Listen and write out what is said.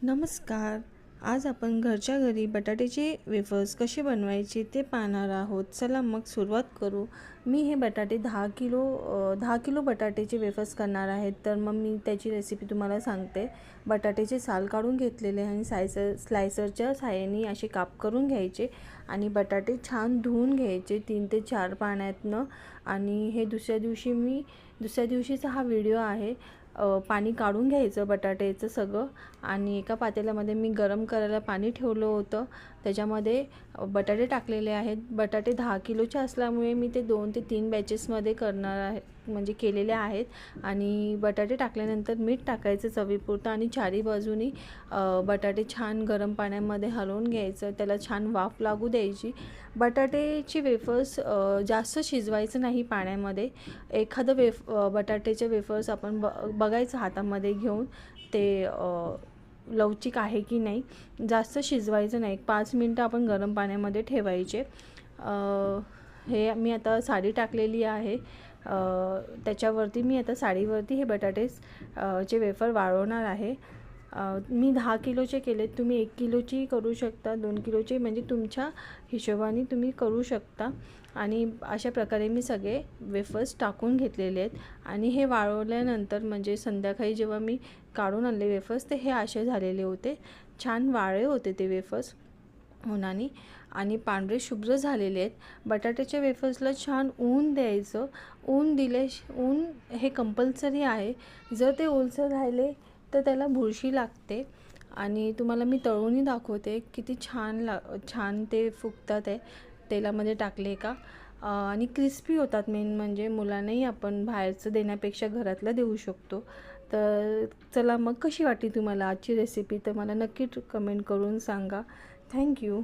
नमस्कार. आज आपण घरच्या घरी बटाट्याचे वेफर्स कसे बनवायचे ते पाहणार आहोत. चला मग सुरुवात करू. मी हे बटाटे 10 किलो बटाट्याचे वेफर्स करणार आहेत. तर मग मी त्याची रेसिपी तुम्हाला सांगते. बटाट्याचे साल काढून घेतलेले आणि स्लायसरच्या साहाय्याने असे काप करून घ्यायचे आणि बटाटे छान धुवून घ्यायचे 3 ते 4 पाण्यातनं. आणि हे दुसऱ्या दिवशीचा हा व्हिडिओ आहे. पाणी काढून घ्यायचं बटाट्याचं सगळं आणि एका पातेल्यामध्ये मी गरम करायला पाणी ठेवलं होतं. त्याच्यामध्ये बटाटे टाकलेले आहेत. बटाटे 10 किलोचे असल्यामुळे मी ते 2 ते 3 बॅचेसमध्ये करणार आहे, म्हणजे केलेले आहेत. आणि बटाटे टाकल्यानंतर मीठ टाकायचं चवीपुरतं आणि चारी बाजूनी बटाटे छान गरम पाण्यामध्ये हलवून घ्यायचं, त्याला छान वाफ लागू द्यायची. बटाट्याची वेफर्स जास्त शिजवायचं नाही पाण्यामध्ये. एखादं बटाट्याचे वेफर्स आपण बघायचं हातामध्ये घेऊन ते लवचिक आहे की नाही. जास्त शिजवायचं नाही. 5 मिनटं आपण गरम पाण्यामध्ये ठेवायचे. हे मी आता साडी टाकलेली आहे. त्याच्यावरती मी आता साडीवरती हे चे वेफर वाळवणार आहे. मी 10 किलोचे केलेत. तुम्ही 1 किलोची करू शकता, 2 किलोचे, म्हणजे तुमच्या हिशोबाने तुम्ही करू शकता. आणि अशा प्रकारे मी सगळे वेफर्स टाकून घेतलेले आहेत. आणि हे वाळवल्यानंतर म्हणजे संध्याकाळी जेव्हा मी काढून आणले वेफर्स, ते हे असे झालेले होते. छान वाळे होते ते वेफर्स उन्हाने आणि पांढरे शुभ्र झालेले आहेत. बटाट्याच्या वेफर्सला छान ऊन द्यायचं. ऊन हे कंपल्सरी आहे. जर ते ओलसर राहिले तर त्याला बुरशी लागते. आणि तुम्हाला मी तळूनही दाखवते किती छान ते फुगतात आहे तेलामध्ये टाकले का. आणि क्रिस्पी होतात. मेन म्हणजे मुलांनाही आपण बाहेरचं देण्यापेक्षा घरातलं देऊ शकतो. तर चला मग, कशी वाटली तुम्हाला आजची रेसिपी तर मला नक्की कमेंट करून सांगा. थँक्यू.